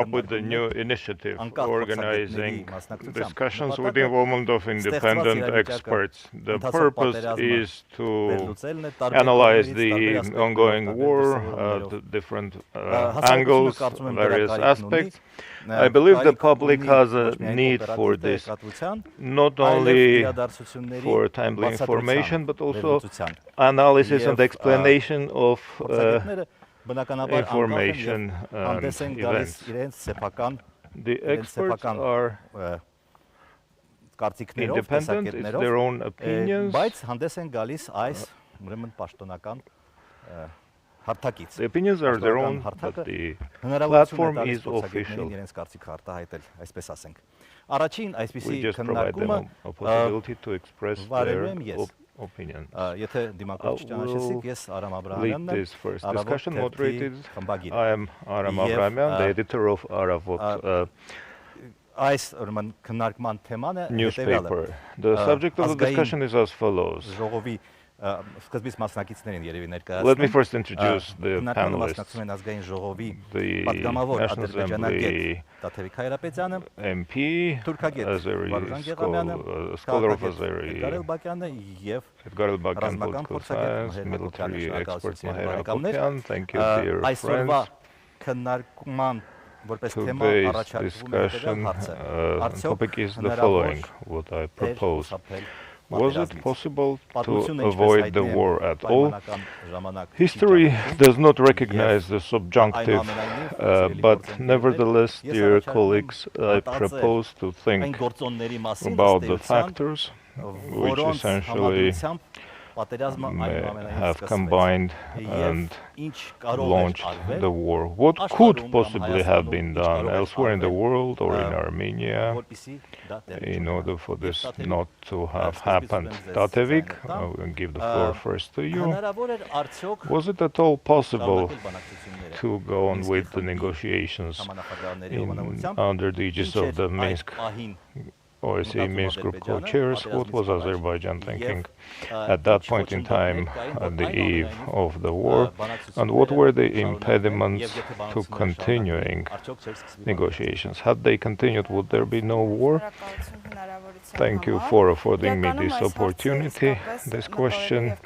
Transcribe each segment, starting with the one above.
up with a new initiative organizing discussions with the involvement of independent experts. The purpose is to analyze the ongoing war, the different angles, various aspects. I believe the public has a need for this, not only for timely information, but also analysis and explanation of information and events. The experts are independent, it's their own opinions. The opinions are their own, but the platform is official. We just provide them a possibility to express their opinion. I will lead this first discussion moderated. I am Aram Abrahamian, the editor of Aravox newspaper. The subject of the discussion is as follows. Let me first introduce the panelists. The National Assembly MP, scholar of Azeri, Edgar Elbakyan, political science, military expert Mher Hakobyan. Thank you, dear friends. Today's discussion topic is the following, what I propose. Was it possible to avoid the war at all? History does not recognize the subjunctive, but nevertheless, dear colleagues, I propose to think about the factors which essentially have combined and launched the war. What could possibly have been done elsewhere in the world or in Armenia in order for this not to have happened? Tatev, I will give the floor first to you. Was it at all possible to go on with the negotiations under the aegis of the Minsk OSCE Minsk Group co-chairs? What was Azerbaijan thinking at that point in time, at the eve of the war, and what were the impediments to continuing negotiations? Had they continued, would there be no war? Thank you for affording me this opportunity. This question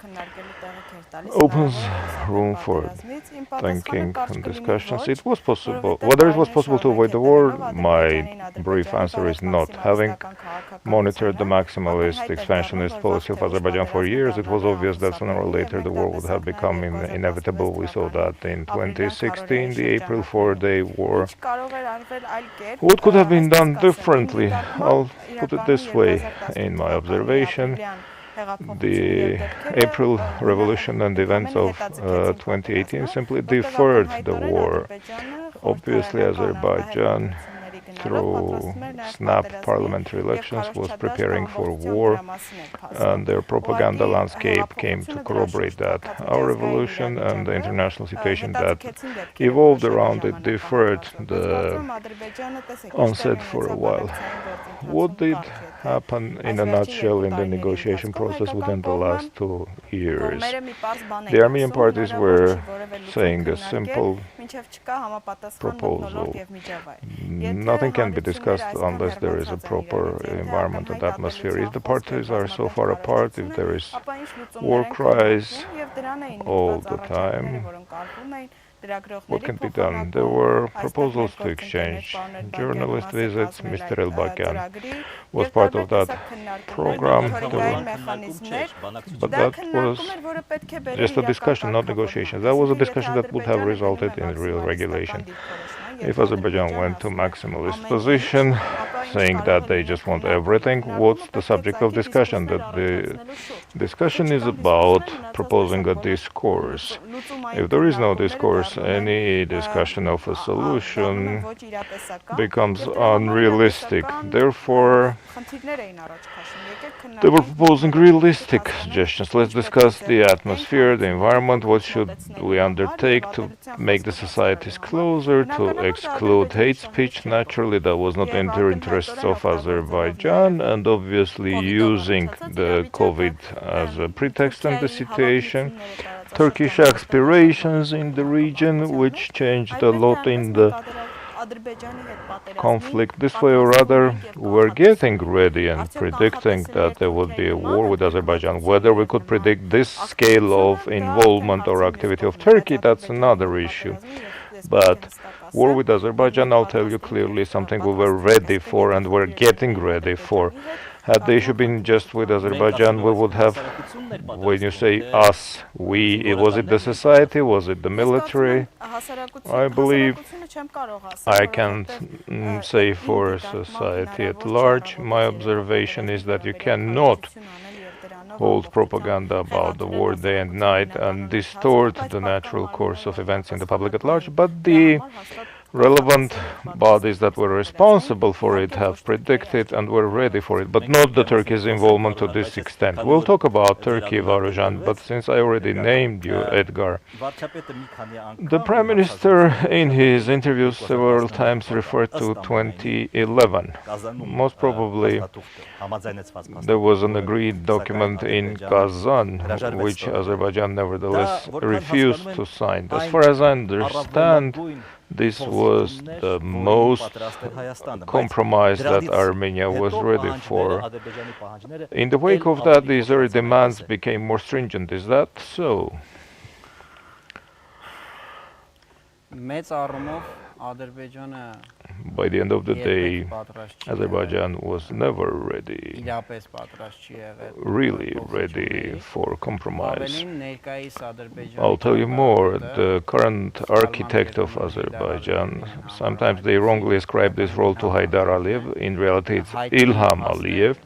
opens room for thinking and discussions. It was possible. Whether it was possible to avoid the war, my brief answer is not. Having monitored the maximalist expansionist policy of Azerbaijan for years, it was obvious that sooner or later the war would have become inevitable. We saw that in 2016, the April 4-day war. What could have been done differently? I'll put it this way, in my observation. The April Revolution and events of 2018 simply deferred the war. Obviously, Azerbaijan, through snap parliamentary elections, was preparing for war, and their propaganda landscape came to corroborate that. Our revolution and the international situation that evolved around it deferred the onset for a while. What did happen in a nutshell in the negotiation process within the last 2 years? The Armenian parties were saying a simple proposal. Nothing can be discussed unless there is a proper environment and atmosphere. If the parties are so far apart, if there is war cries all the time, what can be done? There were proposals to exchange journalist visits. Mr. Elbakyan was part of that program. But that was just a discussion, not negotiations. That was a discussion that would have resulted in real regulation. If Azerbaijan went to maximalist position, saying that they just want everything, what's the subject of discussion? That the discussion is about proposing a discourse. If there is no discourse, any discussion of a solution becomes unrealistic. Therefore, they were proposing realistic suggestions. Let's discuss the atmosphere, the environment. What should we undertake to make the societies closer, to exclude hate speech? Naturally, that was not in the interests of Azerbaijan, and obviously using the COVID as a pretext and the situation. Turkish aspirations in the region, which changed a lot in the conflict this way or other. We were getting ready and predicting that there would be a war with Azerbaijan. Whether we could predict this scale of involvement or activity of Turkey, that's another issue. But war with Azerbaijan, I'll tell you clearly, something we were ready for and were getting ready for. Had the issue been just with Azerbaijan, we would have, when you say us, we, was it the society, was it the military? I believe I can't say for society at large. My observation is that you cannot hold propaganda about the war day and night and distort the natural course of events in the public at large, but the relevant bodies that were responsible for it have predicted and were ready for it, but not the Turkey's involvement to this extent. We'll talk about Turkey, Varuzhan, but since I already named you, Edgar, the Prime Minister in his interviews several times referred to 2011. Most probably there was an agreed document in Kazan, which Azerbaijan nevertheless refused to sign. As far as I understand, this was the most compromise that Armenia was ready for. In the wake of that, the Azeri demands became more stringent. Is that so? By the end of the day, Azerbaijan was never ready, really ready for compromise. I'll tell you more, the current architect of Azerbaijan, sometimes they wrongly ascribe this role to Haydar Aliyev, in reality it's Ilham Aliyev,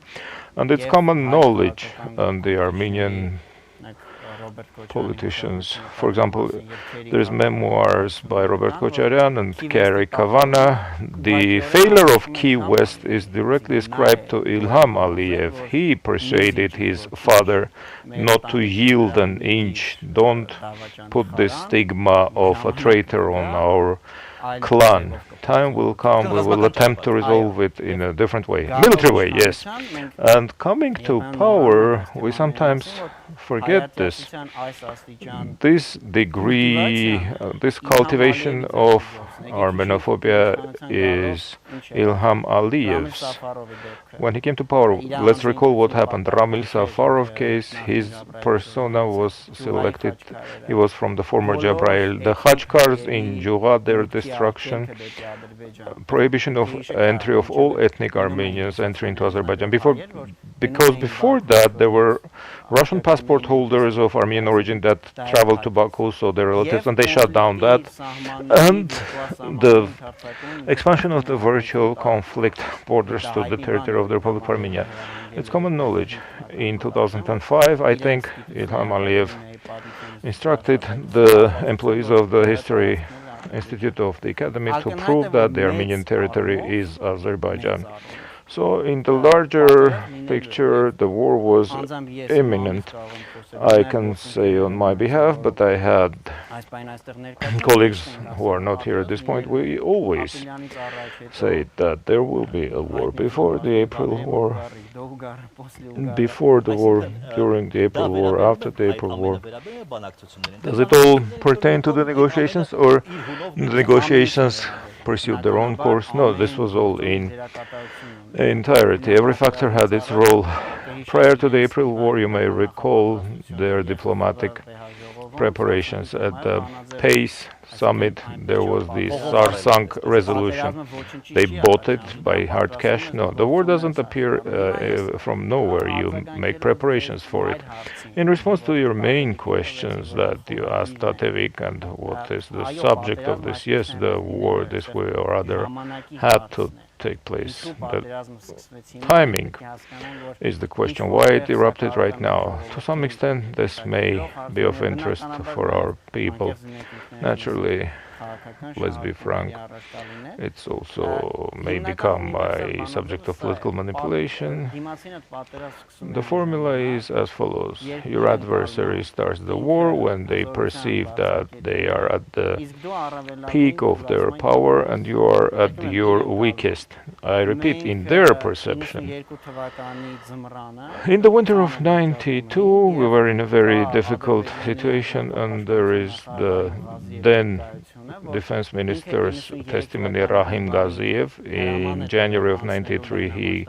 and it's common knowledge, and the Armenian politicians. For example, there's memoirs by Robert Kocharian and Kerry Kavana. The failure of Key West is directly ascribed to Ilham Aliyev. He persuaded his father not to yield an inch. Don't put this stigma of a traitor on our clan. Time will come, we will attempt to resolve it in a different way. Military way, yes. And coming to power, we sometimes forget this. This degree, this cultivation of Armenophobia is Ilham Aliyev's. When he came to power, let's recall what happened. Ramil Safarov case, his persona was selected. He was from the former Jabrail. The Khachkars in Jura, their destruction, prohibition of entry of all ethnic Armenians entering into Azerbaijan. Because before that, there were Russian passport holders of Armenian origin that traveled to Baku, so their relatives, and they shut down that. And the expansion of the virtual conflict borders to the territory of the Republic of Armenia. It's common knowledge. In 2005, I think, Ilham Aliyev instructed the employees of the History Institute of the Academy to prove that the Armenian territory is Azerbaijan. So in the larger picture, the war was imminent. I can say on my behalf, but I had colleagues who are not here at this point. We always say that there will be a war before the April War, before the war, during the April War, after the April War. Does it all pertain to the negotiations, or the negotiations pursued their own course? No, this was all in entirety. Every factor had its role. Prior to the April War, you may recall their diplomatic preparations. At the PACE summit, there was the Sarsang resolution. They bought it by hard cash. No, the war doesn't appear from nowhere. You make preparations for it. In response to your main questions that you asked, Tatevik, and what is the subject of this, yes, the war this way or other had to take place. The timing is the question. Why it erupted right now? To some extent, this may be of interest for our people. Naturally, let's be frank, it's also may become a subject of political manipulation. The formula is as follows. Your adversary starts the war when they perceive that they are at the peak of their power and you are at your weakest. I repeat, in their perception. In the winter of '92, we were in a very difficult situation, and there is the then Defense Minister's testimony Rahim Ghaziev. In January of 93, he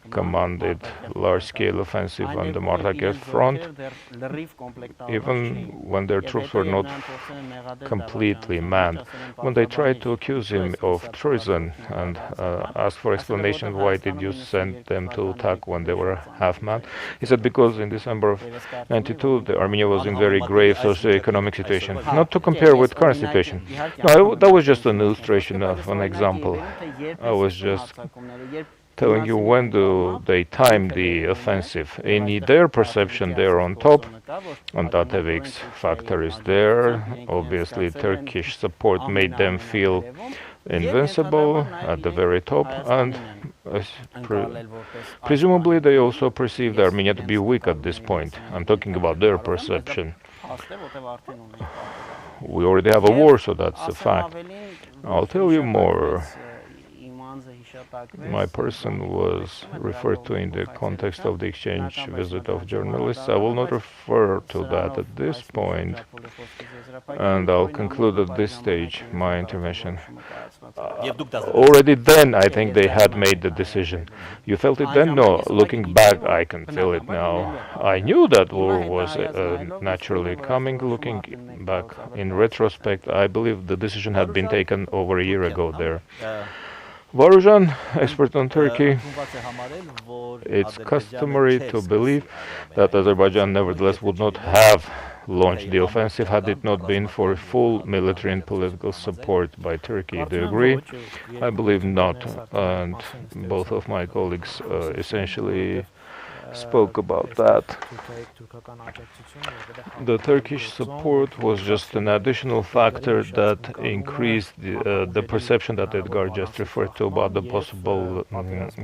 commanded large-scale offensive on the Martakert front, even when their troops were not completely manned. When they tried to accuse him of treason and asked for explanation, why did you send them to attack when they were half-manned? He said because in December of 92, Armenia was in very grave socio-economic situation. Not to compare with current situation. No, that was just an illustration of an example. I was just telling you when do they time the offensive. In their perception, they're on top, and Tatevic's factor is there. Obviously, Turkish support made them feel invincible at the very top, and presumably they also perceived Armenia to be weak at this point. I'm talking about their perception. We already have a war, so that's a fact. I'll tell you more. My person was referred to in the context of the exchange visit of journalists. I will not refer to that at this point, and I'll conclude at this stage my intervention. Already then, I think they had made the decision. You felt it then? No. Looking back, I can feel it now. I knew that war was naturally coming. Looking back, in retrospect, I believe the decision had been taken over a year ago there. Varuzhan, expert on Turkey, it's customary to believe that Azerbaijan nevertheless would not have launched the offensive had it not been for full military and political support by Turkey. Do you agree? I believe not, and both of my colleagues essentially spoke about that. The Turkish support was just an additional factor that increased the perception that Edgar just referred to about the possible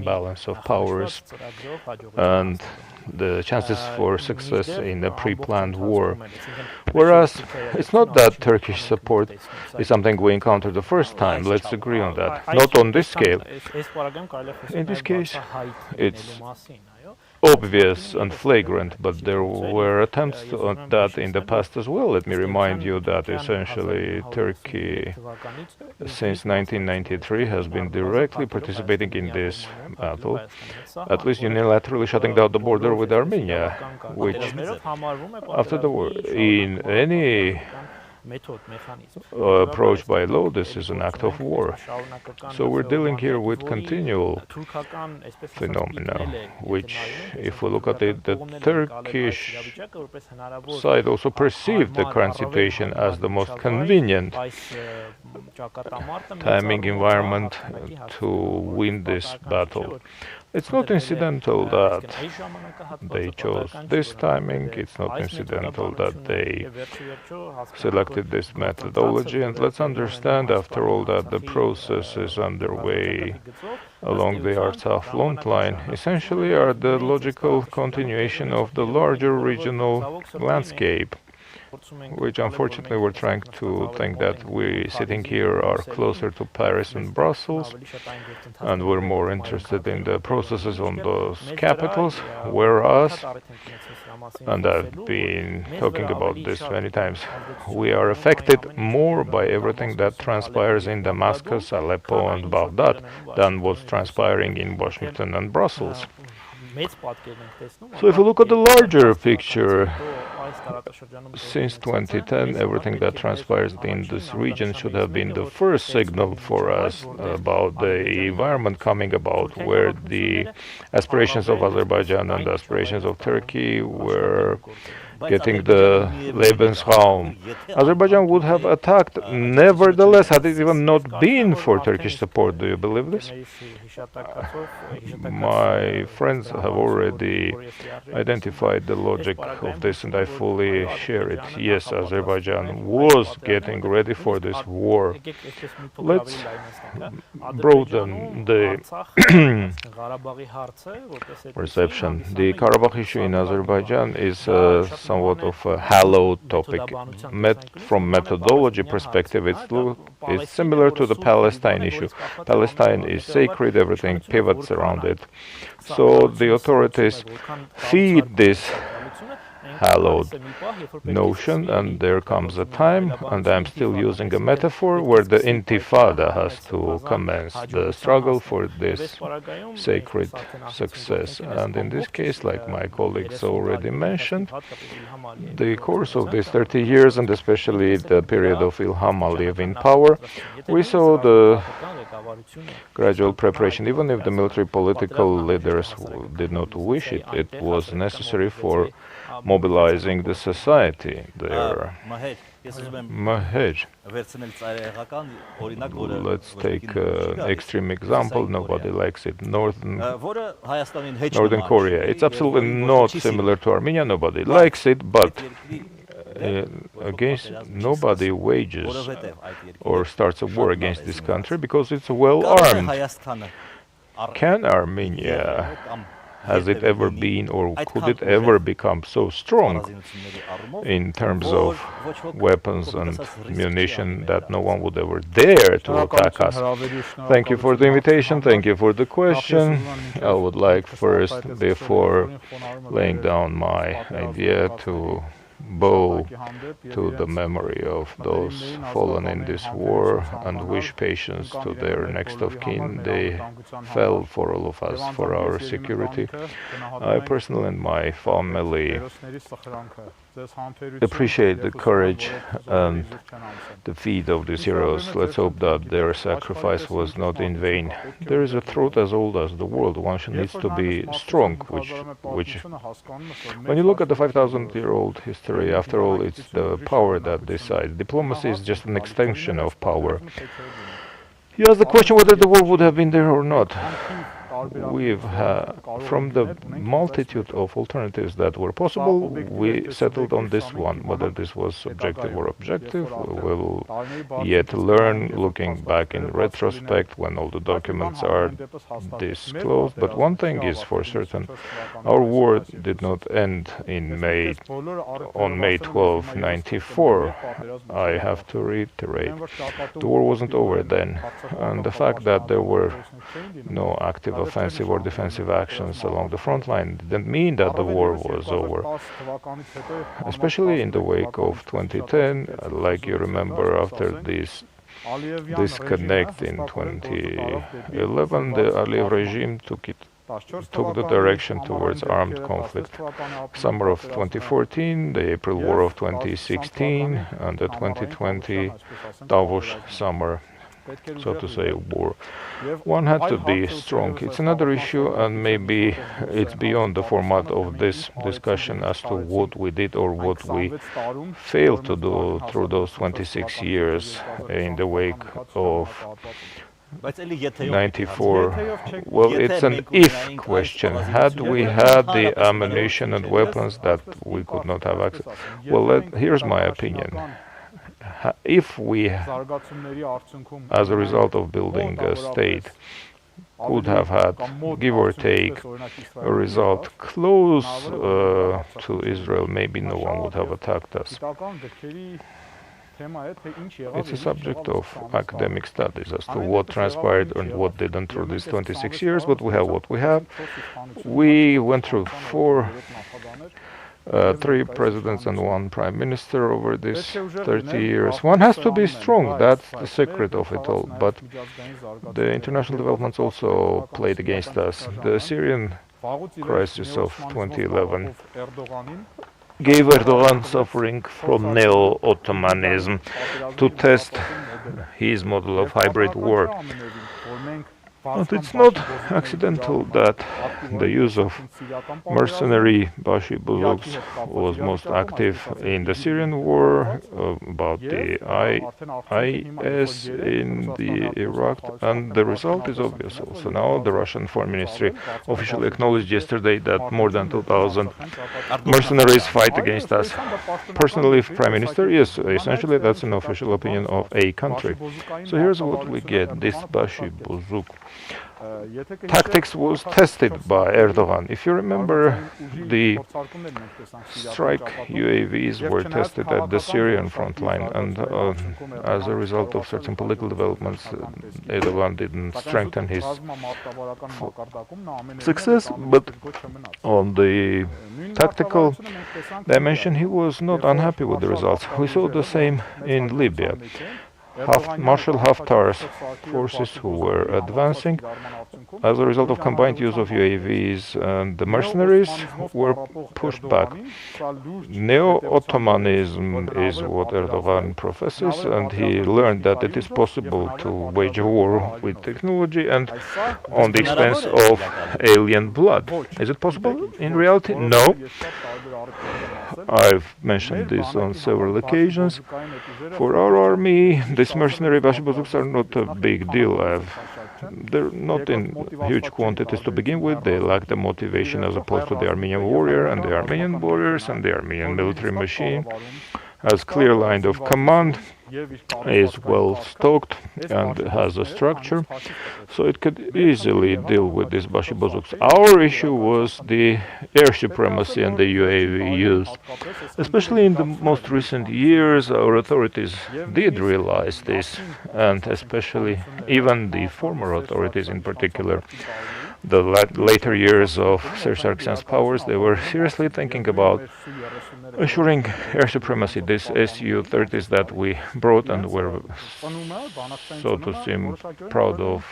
balance of powers and the chances for success in a pre-planned war. Whereas it's not that Turkish support is something we encountered the first time, let's agree on that, not on this scale. In this case, it's obvious and flagrant, but there were attempts at that in the past as well. Let me remind you that essentially Turkey, since 1993, has been directly participating in this battle, at least unilaterally shutting down the border with Armenia, which, after the war, in any approach by law, this is an act of war. So we're dealing here with continual phenomena, which, if we look at it, the Turkish side also perceived the current situation as the most convenient timing environment to win this battle. It's not incidental that they chose this timing, it's not incidental that they selected this methodology, and let's understand, after all, that the process is underway along the Artsakh line essentially are the logical continuation of the larger regional landscape, which unfortunately we're trying to think that we sitting here are closer to Paris and Brussels, and we're more interested in the processes on those capitals, whereas, and I've been talking about this many times, we are affected more by everything that transpires in Damascus, Aleppo and Baghdad than what's transpiring in Washington and Brussels. So if you look at the larger picture, since 2010, everything that transpires in this region should have been the first signal for us about the environment coming about, where the aspirations of Azerbaijan and the aspirations of Turkey were getting the Lebensraum. Azerbaijan would have attacked nevertheless had it even not been for Turkish support. Do you believe this? My friends have already identified the logic of this, and I fully share it. Yes, Azerbaijan was getting ready for this war. Let's broaden the perception. The Karabakh issue in Azerbaijan is somewhat of a hallowed topic. From methodology perspective, it's similar to the Palestine issue. Palestine is sacred, everything pivots around it. So the authorities feed this hallowed notion, and there comes a time, and I'm still using a metaphor, where the intifada has to commence the struggle for this sacred success. And in this case, like my colleagues already mentioned, the course of these 30 years, and especially the period of Ilham Aliyev in power, we saw the gradual preparation. Even if the military political leaders did not wish it, it was necessary for mobilizing the society there. Mher, let's take an extreme example. Nobody likes it. Northern Korea. It's absolutely not similar to Armenia. Nobody likes it, but against nobody wages or starts a war against this country because it's well armed. Can Armenia, has it ever been, or could it ever become so strong in terms of weapons and munition that no one would ever dare to attack us? Thank you for the invitation. Thank you for the question. I would like first, before laying down my idea, to bow to the memory of those fallen in this war and wish patience to their next of kin. They fell for all of us, for our security. I personally and my family appreciate the courage and the feat of these heroes. Let's hope that their sacrifice was not in vain. There is a truth as old as the world. One needs to be strong, which when you look at the 5,000-year-old history, after all, it's the power that decides. Diplomacy is just an extension of power. You ask the question whether the war would have been there or not. We've from the multitude of alternatives that were possible, we settled on this one. Whether this was subjective or objective, we will yet learn, looking back in retrospect when all the documents are disclosed. But one thing is for certain, our war did not end in on May 12, 94. I have to reiterate, the war wasn't over then, and the fact that there were no active offensive or defensive actions along the front line didn't mean that the war was over. Especially in the wake of 2010, like you remember, after this disconnect in 2011, the Aliyev regime took the direction towards armed conflict. Summer of 2014, the April War of 2016, and the 2020 Davos summer, so to say, war. One had to be strong. It's another issue, and maybe it's beyond the format of this discussion as to what we did or what we failed to do through those 26 years in the wake of 94. Well, it's an if question. Had we had the ammunition and weapons that we could not have access? Well, here's my opinion. If we, as a result of building a state, could have had, give or take, a result close to Israel, maybe no one would have attacked us. It's a subject of academic studies as to what transpired and what didn't through these 26 years, but we have what we have. We went through three presidents and one prime minister over these 30 years. One has to be strong, that's the secret of it all. But the international developments also played against us. The Syrian crisis of 2011 gave Erdogan, suffering from neo-Ottomanism, to test his model of hybrid war. But it's not accidental that the use of mercenary Bashi Buzuks was most active in the Syrian war, about the IS in the Iraq, and the result is obvious also. Now the Russian Foreign Ministry officially acknowledged yesterday that more than 2,000 mercenaries fight against us. Personally, Prime Minister, yes, essentially that's an official opinion of a country. So here's what we get, this Bashi Buzuk tactics was tested by Erdogan. If you remember, the strike UAVs were tested at the Syrian front line, and as a result of certain political developments, Erdogan didn't strengthen his success, but on the tactical dimension he was not unhappy with the results. We saw the same in Libya. Marshal Haftar's forces who were advancing, as a result of combined use of UAVs and the mercenaries, were pushed back. Neo-Ottomanism is what Erdogan professes, and he learned that it is possible to wage a war with technology and on the expense of alien blood. Is it possible in reality? No. I've mentioned this on several occasions. For our army, these mercenary Bashibazuks are not a big deal. They're not in huge quantities to begin with. They lack the motivation as opposed to the Armenian warrior, and the Armenian warriors and the Armenian military machine has clear line of command, is well stocked and has a structure, so it could easily deal with these Bashibazuks. Our issue was the air supremacy and the UAV use. Especially in the most recent years, our authorities did realize this, and especially even the former authorities in particular. The later years of Sargsyan's powers, they were seriously thinking about assuring air supremacy. These Su-30s that we brought and were, so to seem, proud of,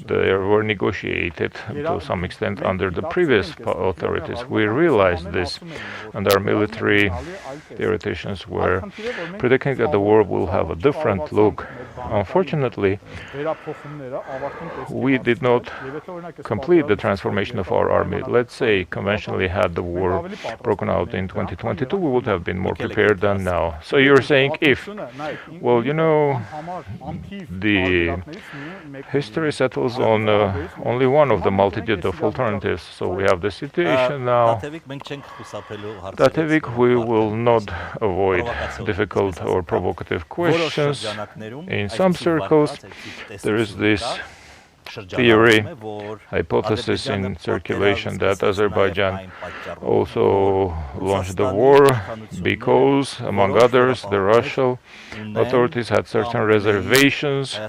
they were negotiated to some extent under the previous authorities. We realized this, and our military theoreticians were predicting that the war will have a different look. Unfortunately, we did not complete the transformation of our army. Let's say conventionally, had the war broken out in 2022, we would have been more prepared than now. So you're saying if? Well, you know, the history settles on only one of the multitude of alternatives. So we have the situation now. Tatev, we will not avoid difficult or provocative questions. In some circles, there is this theory, hypothesis in circulation that Azerbaijan also launched the war because, among others, the Russian authorities had certain reservations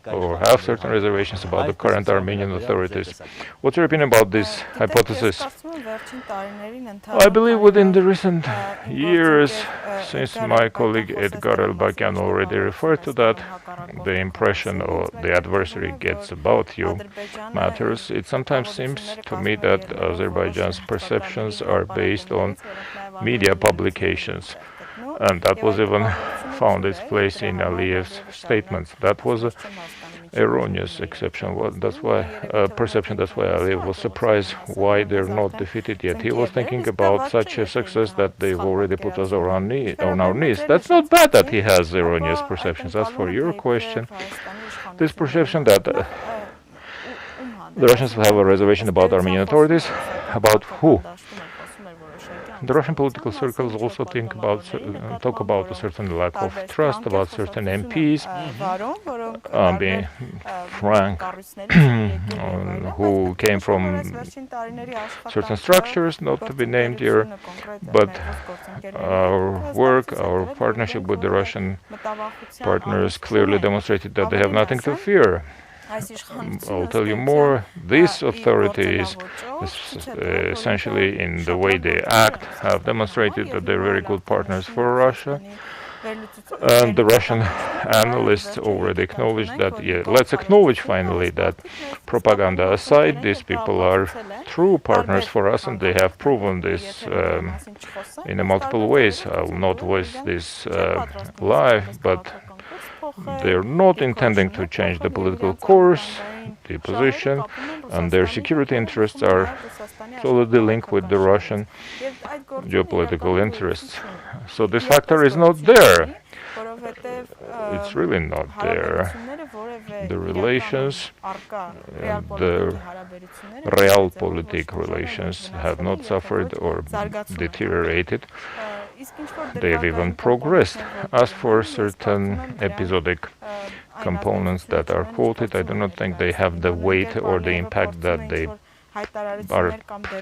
or have certain reservations about the current Armenian authorities. What's your opinion about this hypothesis? I believe within the recent years, since my colleague Edgar Elbakyan already referred to that, the impression or the adversary gets about you matters. It sometimes seems to me that Azerbaijan's perceptions are based on media publications, and that was even found its place in Aliyev's statements. That was an erroneous exception. That's why perception. That's why Aliyev was surprised why they're not defeated yet. He was thinking about such a success that they've already put us on our knees. That's not bad that he has erroneous perceptions. As for your question, this perception that the Russians have a reservation about Armenian authorities, about who? The Russian political circles also talk about a certain lack of trust about certain MPs, being frank, who came from certain structures, not to be named here, but our work, our partnership with the Russian partners clearly demonstrated that they have nothing to fear. I'll tell you more. These authorities, essentially in the way they act, have demonstrated that they're very good partners for Russia. And the Russian analysts already acknowledged that, let's acknowledge finally that, propaganda aside, these people are true partners for us, and they have proven this in multiple ways. I will not voice this live, but they're not intending to change the political course, the position, and their security interests are solidly linked with the Russian geopolitical interests. So this factor is not there. It's really not there. The relations, the realpolitik relations have not suffered or deteriorated. They have even progressed. As for certain episodic components that are quoted, I do not think they have the weight or the impact that they are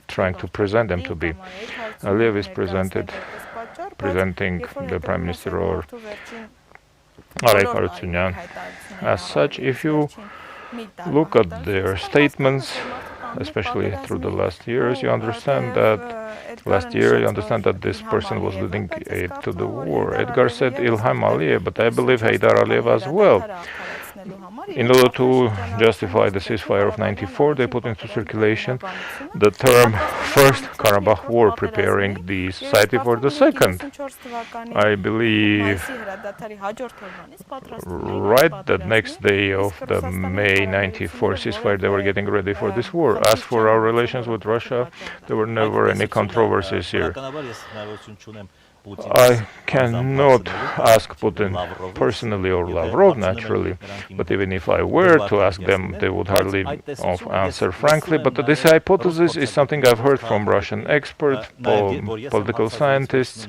trying to present them to be. Aliyev is presenting the Prime Minister or Varuzhan. As such, if you look at their statements, especially through the last years, you understand that this person was leading aid to the war. Edgar said Ilham Aliyev, but I believe Heydar Aliyev as well. In order to justify the ceasefire of '94, they put into circulation the term First Karabakh War, preparing the society for the second. I believe right the next day of the May '94 ceasefire, they were getting ready for this war. As for our relations with Russia, there were never any controversies here. I cannot ask Putin personally or Lavrov naturally, but even if I were to ask them, they would hardly answer frankly. But this hypothesis is something I've heard from Russian experts, political scientists.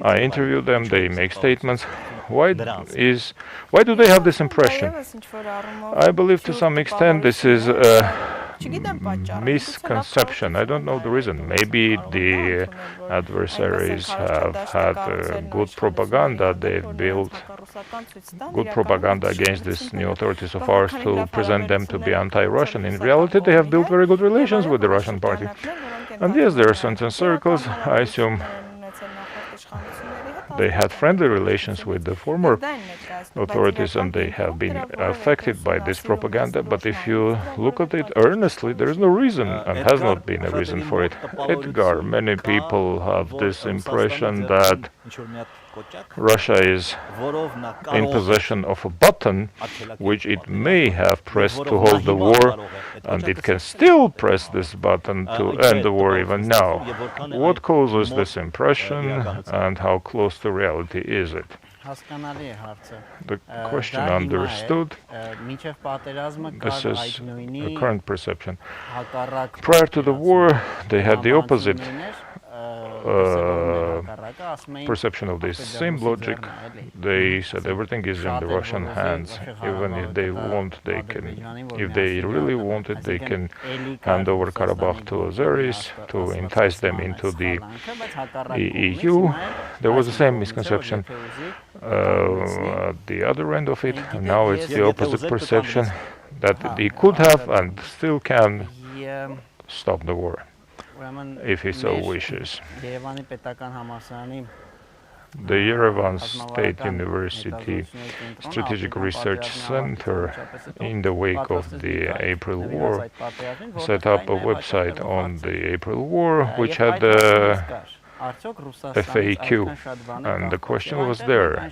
I interview them, they make statements. Why do they have this impression? I believe to some extent this is misconception. I don't know the reason. Maybe the adversaries have had good propaganda. They've built good propaganda against these new authorities of ours to present them to be anti-Russian. In reality, they have built very good relations with the Russian party. And yes, there are certain circles. I assume they had friendly relations with the former authorities and they have been affected by this propaganda. But if you look at it earnestly, there is no reason and has not been a reason for it. Edgar, many people have this impression that Russia is in possession of a button which it may have pressed to hold the war, and it can still press this button to end the war even now. What causes this impression and how close to reality is it? The question understood. This is a current perception. Prior to the war, they had the opposite perception of this same logic. They said everything is in the Russian hands. Even if they want, they can. If they really want it, they can hand over Karabakh to Azeris to entice them into the EU. There was the same misconception at the other end of it. Now it's the opposite perception that they could have and still can stop the war if he so wishes. The Yerevan State University Strategic Research Center, in the wake of the April War, set up a website on the April War which had FAQ, and the question was there,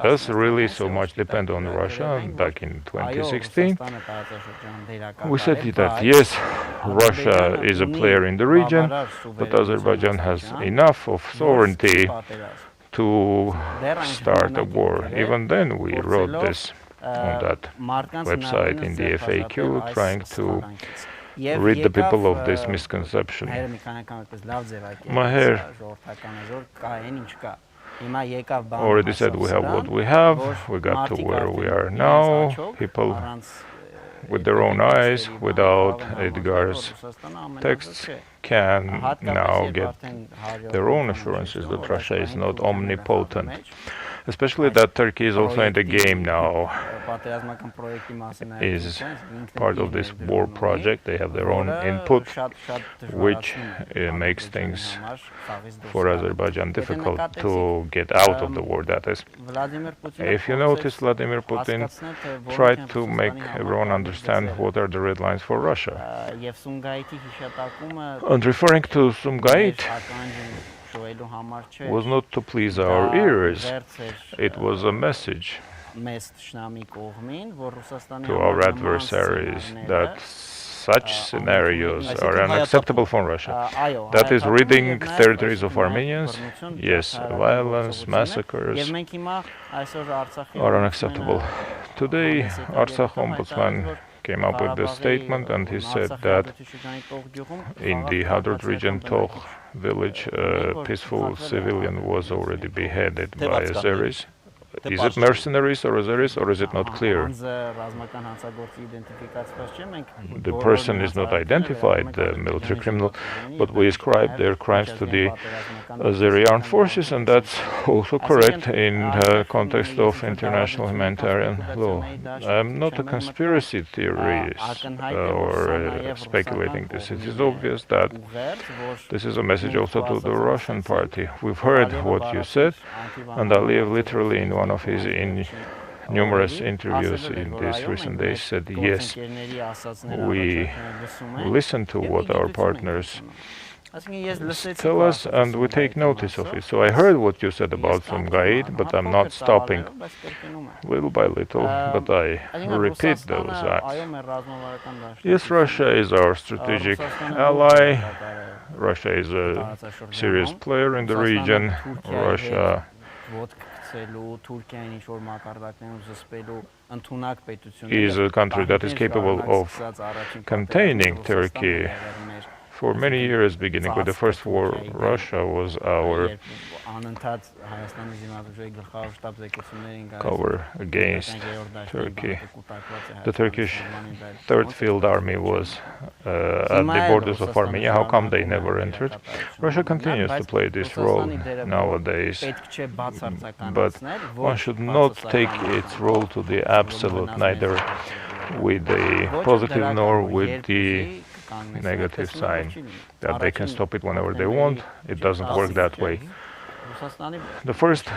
does really so much depend on Russia? Back in 2016, we said that yes, Russia is a player in the region, but Azerbaijan has enough of sovereignty to start a war. Even then we wrote this on that website in the FAQ, trying to rid the people of this misconception. Mher already said we have what we have, we got to where we are now. People with their own eyes, without Edgar's texts, can now get their own assurances that Russia is not omnipotent. Especially that Turkey is also in the game now, is part of this war project. They have their own input, which makes things for Azerbaijan difficult to get out of the war, that is. If you notice, Vladimir Putin tried to make everyone understand what are the red lines for Russia. And referring to Sumgait was not to please our ears, it was a message to our adversaries that such scenarios are unacceptable for Russia. That is ridding territories of Armenians. Yes, violence, massacres are unacceptable. Today, Artsakh ombudsman came up with this statement, and he said that in the Hadrut region, Tokh village, a peaceful civilian was already beheaded by Azeris. is it mercenaries or Azeris, or is it not clear? The person is not identified, the military criminal, but we ascribe their crimes to the Azeri armed forces, and that's also correct in the context of international humanitarian law. I'm not a conspiracy theorist or speculating this. It is obvious that this is a message also to the Russian party. We've heard what you said, and Aliyev literally in one of his numerous interviews in these recent days said, yes, we listen to what our partners tell us and we take notice of it. So I heard what you said about Sumgait, but I'm not stopping little by little, but I repeat those acts. Yes, Russia is our strategic ally. Russia is a serious player in the region. Russia is a country that is capable of containing Turkey. For many years, beginning with the First War, Russia was our cover against Turkey. The Turkish Third Field Army was at the borders of Armenia. How come they never entered? Russia continues to play this role nowadays, but one should not take its role to the absolute, neither with the positive nor with the negative sign that they can stop it whenever they want. It doesn't work that way. The first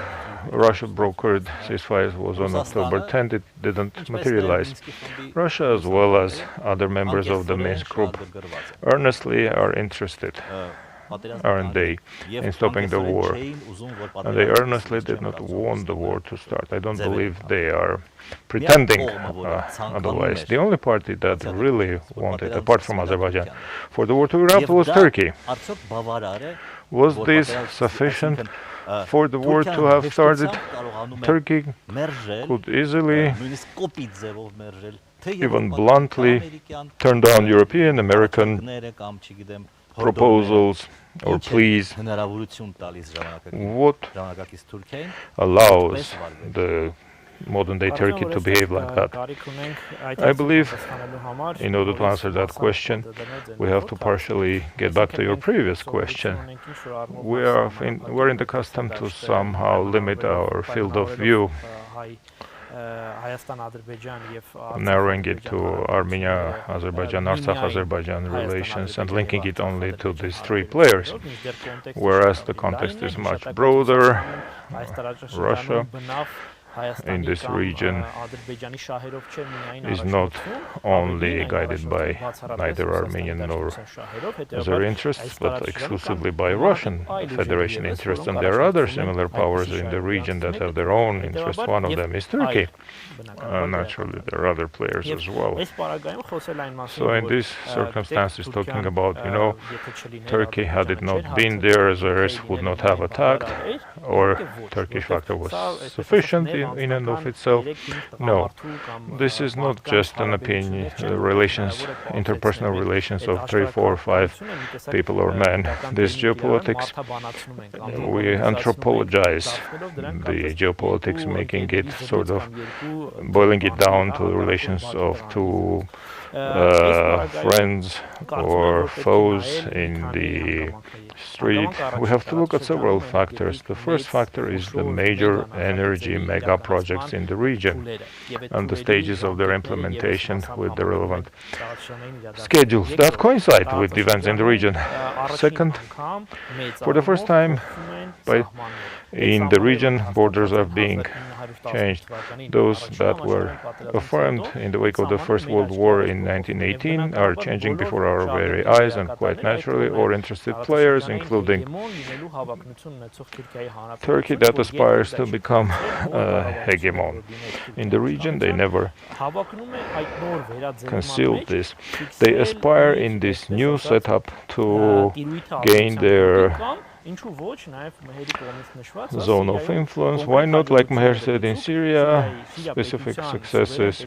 Russia-brokered ceasefire was on October 10th. It didn't materialize. Russia, as well as other members of the Minsk group, earnestly are interested, aren't they, in stopping the war? And they earnestly did not want the war to start. I don't believe they are pretending otherwise. The only party that really wanted, apart from Azerbaijan, for the war to erupt was Turkey. Was this sufficient for the war to have started? Turkey could easily, even bluntly, turn down European, American proposals or pleas. What allows the modern-day Turkey to behave like that? I believe, in order to answer that question, we have to partially get back to your previous question. We're in the custom to somehow limit our field of view, narrowing it to Armenia, Azerbaijan, Artsakh-Azerbaijan relations and linking it only to these three players, whereas the context is much broader. Russia in this region is not only guided by neither Armenian nor Azeri interests, but exclusively by Russian Federation interests. And there are other similar powers in the region that have their own interests. One of them is Turkey. Naturally, there are other players as well. So in these circumstances, talking about, Turkey, had it not been there, Azeris would not have attacked, or Turkish factor was sufficient in and of itself. No, this is not just an opinion, interpersonal relations of 3, 4, 5 people or men. This geopolitics, we anthropologize the geopolitics, making it sort of boiling it down to the relations of two friends or foes in the street. We have to look at several factors. The first factor is the major energy mega projects in the region and the stages of their implementation with the relevant schedules that coincide with events in the region. Second, for the first time in the region, borders are being changed. Those that were affirmed in the wake of the First World War in 1918 are changing before our very eyes, and quite naturally all interested players, including Turkey, that aspires to become a hegemon in the region. They never concealed this. They aspire in this new setup to gain their zone of influence. Why not, like Mher said, in Syria, specific successes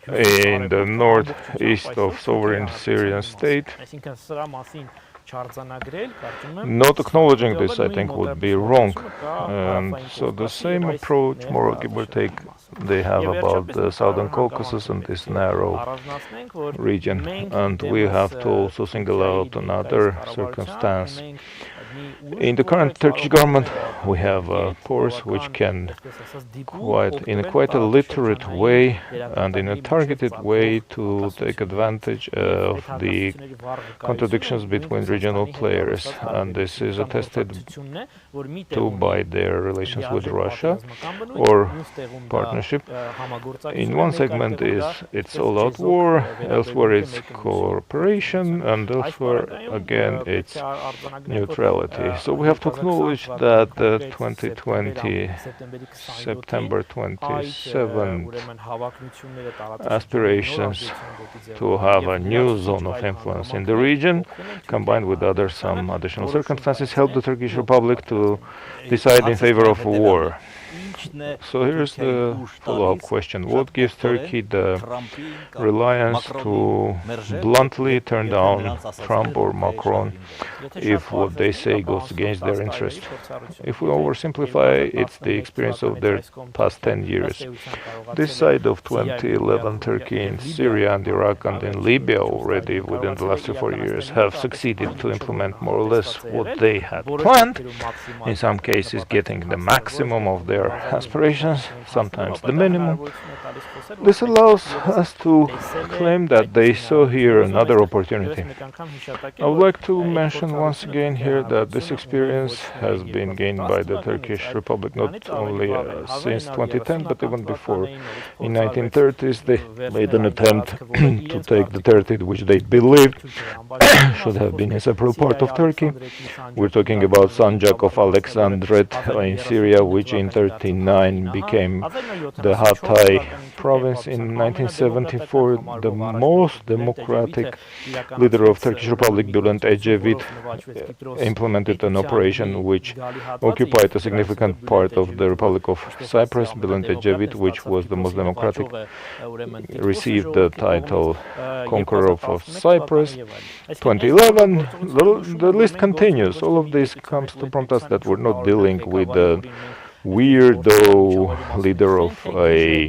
in the northeast of sovereign Syrian state, Not acknowledging this, I think, would be wrong. And so the same approach, more give or take, they have about the Southern Caucasus and this narrow region. And we have to also single out another circumstance. In the current Turkish government, we have a force which can, in quite a literate way and in a targeted way, to take advantage of the contradictions between regional players, and this is attested to by their relations with Russia or partnership. In one segment is it's all-out war, elsewhere it's cooperation, and elsewhere again it's neutrality. So we have to acknowledge that the 2020 September 27th aspirations to have a new zone of influence in the region, combined with some additional circumstances, helped the Turkish Republic to decide in favor of war. So here's the follow-up question. What gives Turkey the reliance to bluntly turn down Trump or Macron if what they say goes against their interest? If we oversimplify, it's the experience of their past 10 years. This side of 2011, Turkey in Syria and Iraq and in Libya already within the last 4 years have succeeded to implement more or less what they had planned, in some cases getting the maximum of their aspirations, sometimes the minimum. This allows us to claim that they saw here another opportunity. I would like to mention once again here that this experience has been gained by the Turkish Republic not only since 2010 but even before. In 1930s they made an attempt to take the territory which they believed should have been a separate part of Turkey. We're talking about Sancak of Alexandret in Syria, which in 1939 became the Hatay province. In 1974, the most democratic leader of Turkish Republic, Bülent Ecevit, implemented an operation which occupied a significant part of the Republic of Cyprus. Bülent Ecevit, which was the most democratic, received the title Conqueror of Cyprus. 2011, the list continues. All of this comes to prompt us that we're not dealing with the weirdo leader of a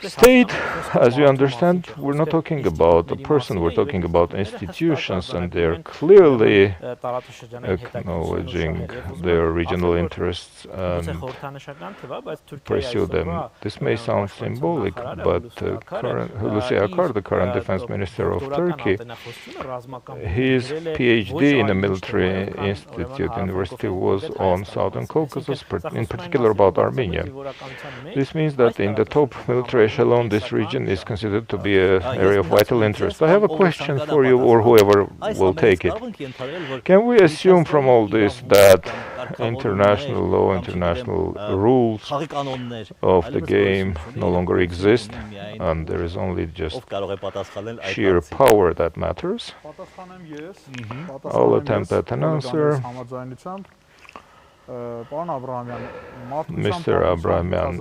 state. As you understand, we're not talking about a person, we're talking about institutions, and they're clearly acknowledging their regional interests and pursue them. This may sound symbolic, but Hulusi Akar, the current defense minister of Turkey, his PhD in a military university was on Southern Caucasus, in particular about Armenia. This means that in the top military echelon, this region is considered to be an area of vital interest. I have a question for you, or whoever will take it. Can we assume from all this that international law, international rules of the game no longer exist, and there is only just sheer power that matters? I'll attempt at an answer. Mr. Abrahamian,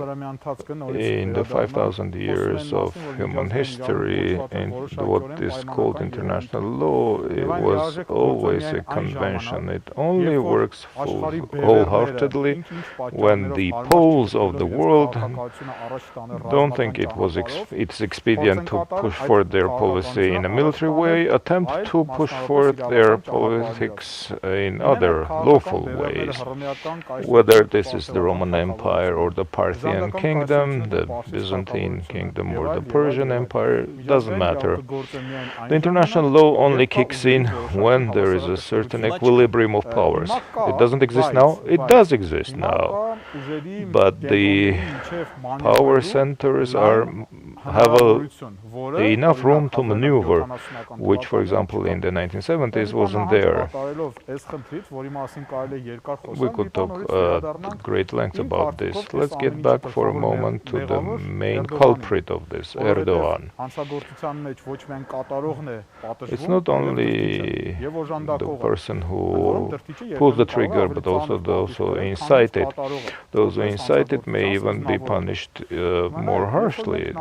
in the 5,000 years of human history, in what is called international law, it was always a convention. It only works wholeheartedly when the poles of the world don't think it's expedient to push forward their policy in a military way, attempt to push forward their politics in other lawful ways. Whether this is the Roman Empire or the Parthian kingdom, the Byzantine kingdom or the Persian Empire, doesn't matter. The international law only kicks in when there is a certain equilibrium of powers. It doesn't exist now? It does exist now. But the power centers have enough room to maneuver, which, for example, in the 1970s wasn't there. We could talk at great length about this. Let's get back for a moment to the main culprit of this, Erdogan. It's not only the person who pulls the trigger, but also those who incite it. Those who incite it may even be punished more harshly.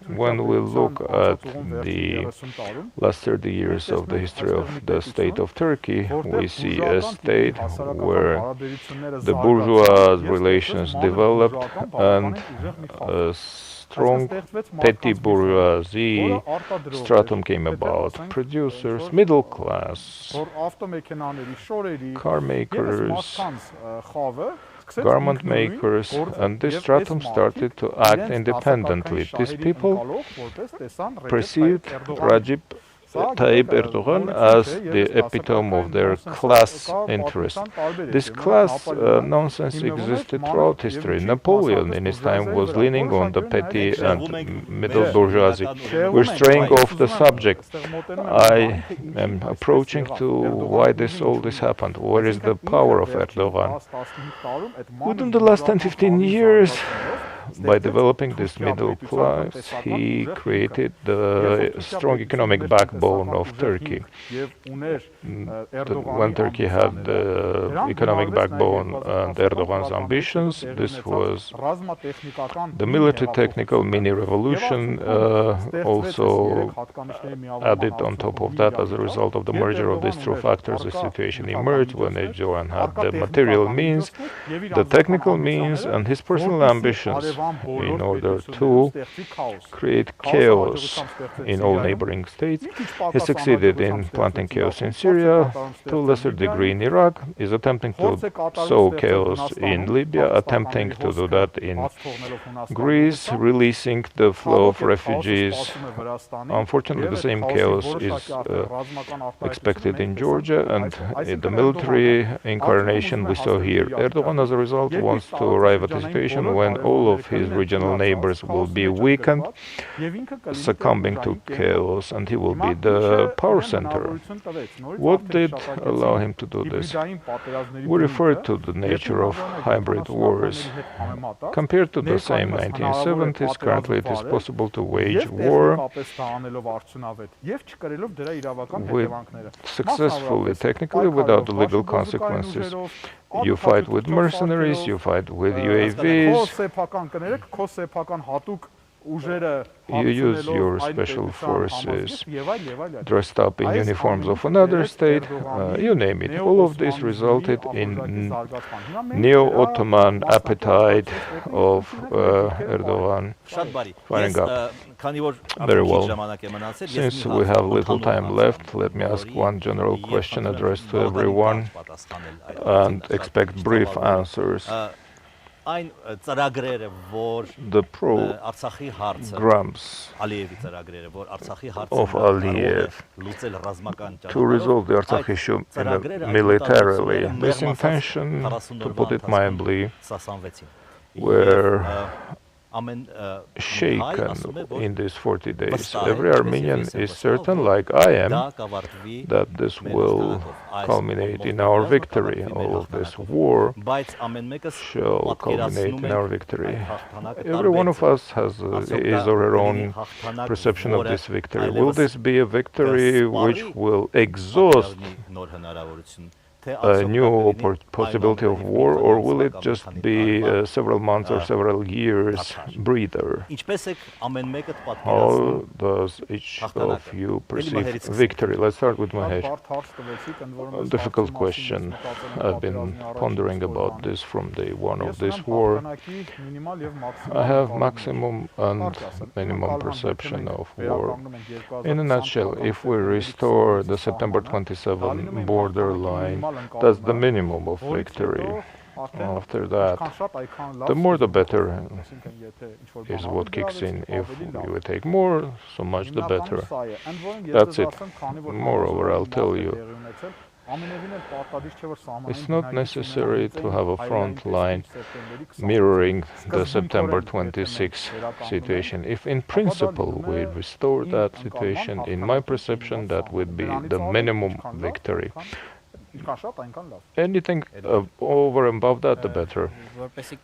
When we look at the last 30 years of the history of the state of Turkey, we see a state where the bourgeois relations developed and a strong petty bourgeoisie stratum came about. Producers, middle class, car makers, garment makers, and this stratum started to act independently. These people perceived Recep Tayyip Erdogan as the epitome of their class interest. This class nonsense existed throughout history. Napoleon in his time was leaning on the petty and middle bourgeoisie. We're straying off the subject. I am approaching to why all this happened. What is the power of Erdogan? Within the last 10-15 years, by developing this middle class, he created the strong economic backbone of Turkey. When Turkey had the economic backbone and Erdogan's ambitions, this was the military technical mini-revolution, also added on top of that. As a result of the merger of these two factors, the situation emerged when Erdogan had the material means, the technical means, and his personal ambitions in order to create chaos in all neighboring states. He succeeded in planting chaos in Syria, to a lesser degree in Iraq, is attempting to sow chaos in Libya, attempting to do that in Greece, releasing the flow of refugees. Unfortunately, the same chaos is expected in Georgia, and the military incarnation we saw here. Erdogan, as a result, wants to arrive at a situation when all of his regional neighbors will be weakened, succumbing to chaos, and he will be the power center. What did allow him to do this? We refer to the nature of hybrid wars. Compared to the same 1970s, currently it is possible to wage war successfully, technically, without the legal consequences. You fight with mercenaries, you fight with UAVs, you use your special forces dressed up in uniforms of another state, you name it. All of this resulted in neo-Ottoman appetite of Erdogan firing up. Very well. Since we have little time left, let me ask one general question addressed to everyone and expect brief answers. The programs of Aliyev to resolve the Artsakh issue militarily, this intention, to put it mildly, were shaken in these 40 days. Every Armenian is certain, like I am, that this will culminate in our victory. All of this war shall culminate in our victory. Every one of us has his or her own perception of this victory. Will this be a victory which will exhaust a new possibility of war, or will it just be several months or several years breather? How does each of you perceive victory? Let's start with Mher. A difficult question. I've been pondering about this from day one of this war. I have maximum and minimum perception of war. In a nutshell, if we restore the September 27 borderline, that's the minimum of victory. After that, the more the better is what kicks in. If we take more, so much the better. That's it. Moreover, I'll tell you, it's not necessary to have a front line mirroring the September 26 situation. If in principle we restore that situation, in my perception, that would be the minimum victory. Anything over and above that, the better.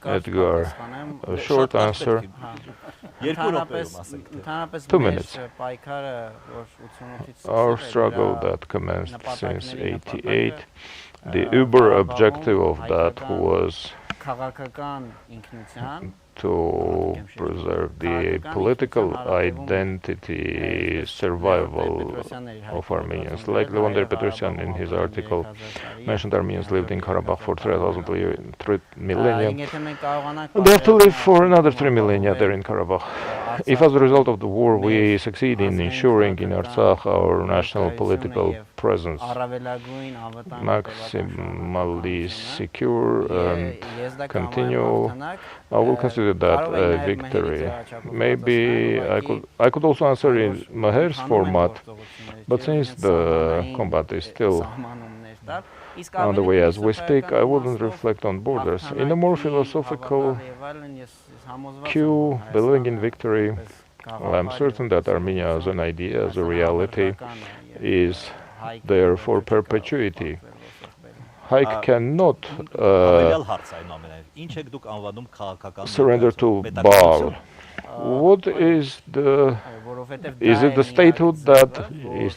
Edgar, a short answer. 2 minutes. Our struggle that commenced since '88, the uber objective of that was to preserve the political identity survival of Armenians. Like Levon Petrosyan in his article mentioned, Armenians lived in Karabakh for 3 millennia. They have to live for another 3 millennia there in Karabakh. If as a result of the war we succeed in ensuring in Artsakh our national political presence maximally secure and continue, I will consider that a victory. Maybe I could also answer in Mher's format, but since the combat is still on the way as we speak, I wouldn't reflect on borders. In a more philosophical cue, believing in victory, well, I'm certain that Armenia as an idea, as a reality, is there for perpetuity. Haik cannot surrender to Baal. What is the? Is it the statehood that is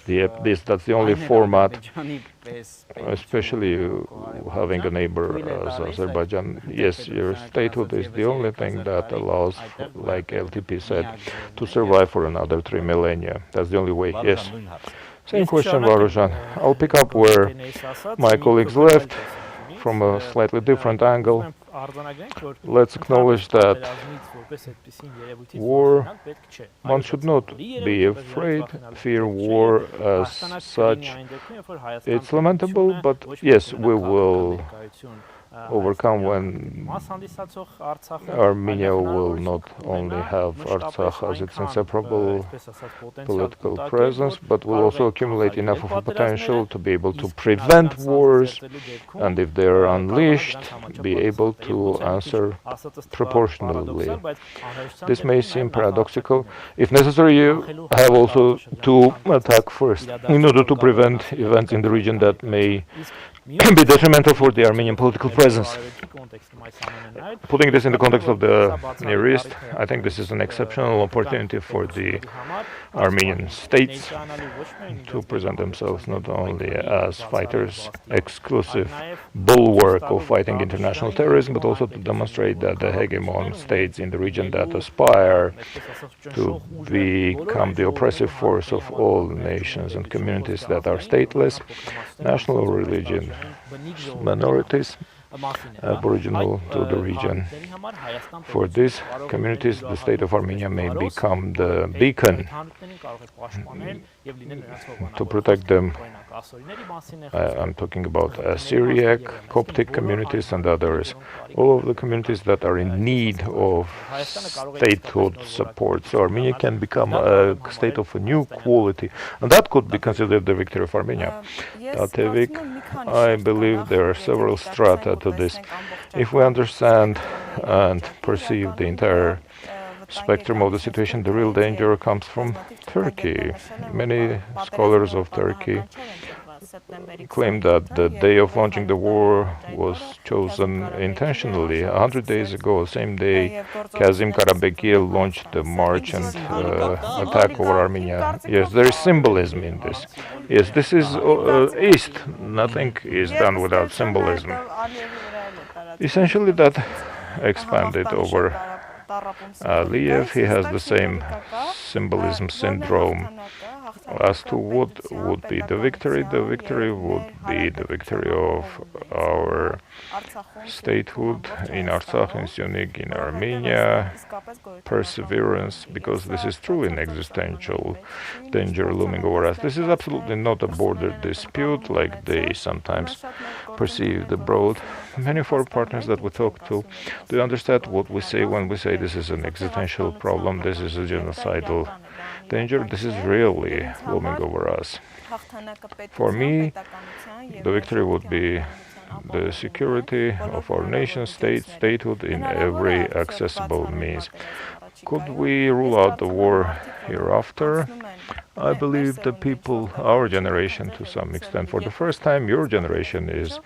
that's the only format? Especially having a neighbor as Azerbaijan. Yes, your statehood is the only thing that allows, like LTP said, to survive for another 3 millennia. That's the only way. Yes. Same question, Varuzhan. I'll pick up where my colleagues left from a slightly different angle. Let's acknowledge that war, one should not be afraid, fear war as such. It's lamentable, but yes, we will overcome when Armenia will not only have Artsakh as its inseparable political presence, but will also accumulate enough of a potential to be able to prevent wars, and if they are unleashed, be able to answer proportionally. This may seem paradoxical. If necessary, you have also to attack first in order to prevent events in the region that may be detrimental for the Armenian political presence. Putting this in the context of the Near East, I think this is an exceptional opportunity for the Armenian states to present themselves not only as fighters, exclusive bulwark of fighting international terrorism, but also to demonstrate that the hegemon states in the region that aspire to become the oppressive force of all nations and communities that are stateless, national or religion minorities, aboriginal to the region. For these communities, the state of Armenia may become the beacon to protect them. I'm talking about Syriac, Coptic communities and others. All of the communities that are in need of statehood support. So Armenia can become a state of a new quality, and that could be considered the victory of Armenia. Tatevik, I believe there are several strata to this. If we understand and perceive the entire spectrum of the situation, the real danger comes from Turkey. Many scholars of Turkey claim that the day of launching the war was chosen intentionally. 100 days ago, same day, Kazim Karabekir launched the march and attack over Armenia. Yes, there is symbolism in this. Yes, this is East. Nothing is done without symbolism. Essentially, that expanded over Aliyev. He has the same symbolism syndrome. As to what would be the victory would be the victory of our statehood in Artsakh, in Syunik, in Armenia, perseverance, because this is truly an existential danger looming over us. This is absolutely not a border dispute like they sometimes perceive abroad. Many of our partners that we talk to, they understand what we say when we say this is an existential problem, this is a genocidal danger. This is really looming over us. For me, the victory would be the security of our nation state, statehood in every accessible means. Could we rule out the war hereafter? I believe the people, our generation to some extent, for the first time, your generation is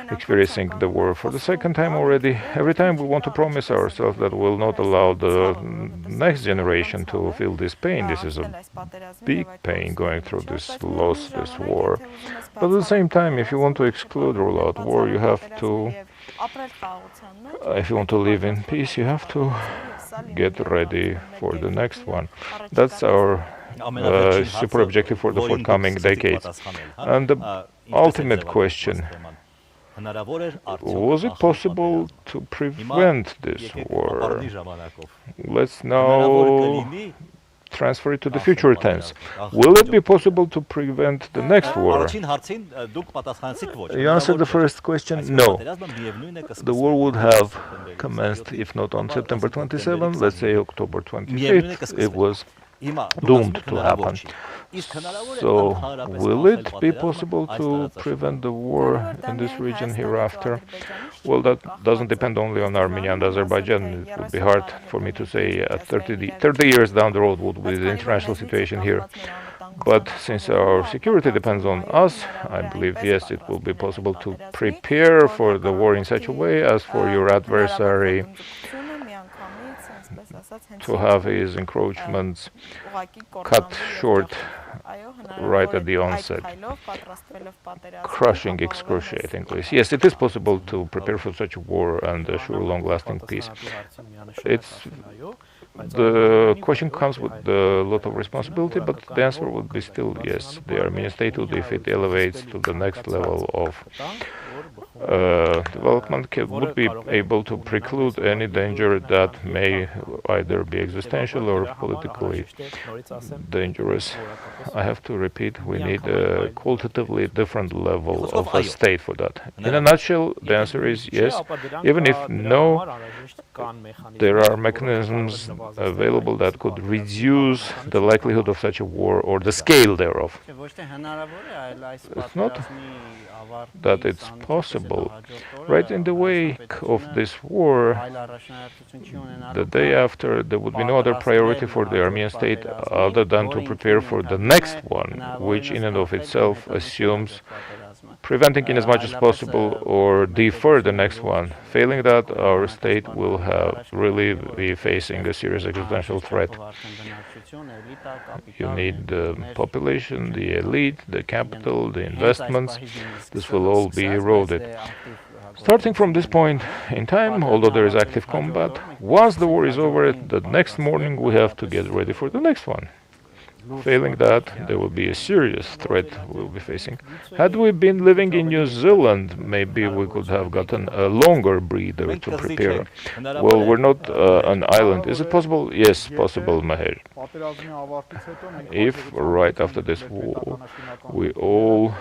experiencing the war for the second time already. Every time we want to promise ourselves that we'll not allow the next generation to feel this pain. This is a big pain going through this loss, this war. But at the same time, if you want to exclude, rule out war, you have to, if you want to live in peace, you have to get ready for the next one. That's our super objective for the forthcoming decades. And the ultimate question, was it possible to prevent this war? Let's now transfer it to the future tense. Will it be possible to prevent the next war? You answered the first question, no. The war would have commenced, if not on September 27, let's say October 25th. It was doomed to happen. So, will it be possible to prevent the war in this region hereafter? Well, that doesn't depend only on Armenia and Azerbaijan. It would be hard for me to say 30 years down the road what will be the international situation here. But since our security depends on us, I believe, yes, it will be possible to prepare for the war in such a way as for your adversary to have his encroachments cut short right at the onset, crushing excruciatingly. Yes, it is possible to prepare for such a war and assure long-lasting peace. The question comes with a lot of responsibility, but the answer would be still yes. The Armenian statehood, if it elevates to the next level of development, would be able to preclude any danger that may either be existential or politically dangerous. I have to repeat, we need a qualitatively different level of a state for that. In a nutshell, the answer is yes, even if no, there are mechanisms available that could reduce the likelihood of such a war or the scale thereof. It's not that it's possible. Right in the wake of this war, the day after, there would be no other priority for the Armenian state other than to prepare for the next one, which in and of itself assumes preventing in as much as possible or defer the next one. Failing that, our state will have really be facing a serious existential threat. You need the population, the elite, the capital, the investments. This will all be eroded. Starting from this point in time, although there is active combat, once the war is over, the next morning we have to get ready for the next one. Failing that, there will be a serious threat we'll be facing. Had we been living in New Zealand, maybe we could have gotten a longer breather to prepare. Well, we're not an island. Is it possible? Yes, possible, Mher. If right after this war we all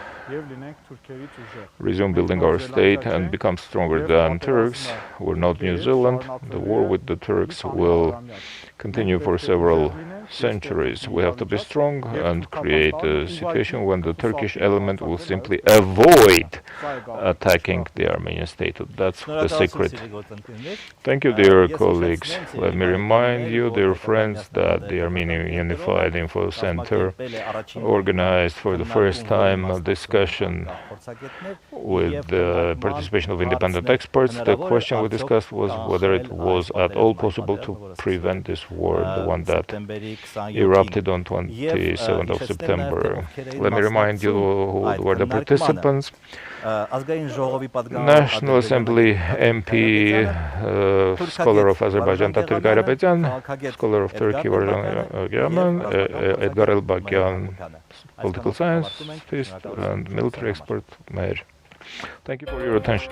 resume building our state and become stronger than Turks, we're not New Zealand, the war with the Turks will continue for several centuries. We have to be strong and create a situation when the Turkish element will simply avoid attacking the Armenian state. That's the secret. Thank you, dear colleagues. Let me remind you, dear friends, that the Armenian Unified Info Center organized for the first time a discussion with the participation of independent experts. The question we discussed was whether it was at all possible to prevent this war, the one that erupted on 27th of September. Let me remind you who were the participants. National Assembly MP, scholar of Azerbaijan, Tatev Haryapetyan, scholar of Turkey, Varuzhan Geghamyan, Edgar Elbakyan, political scientist, and military expert, Mher. Thank you for your attention.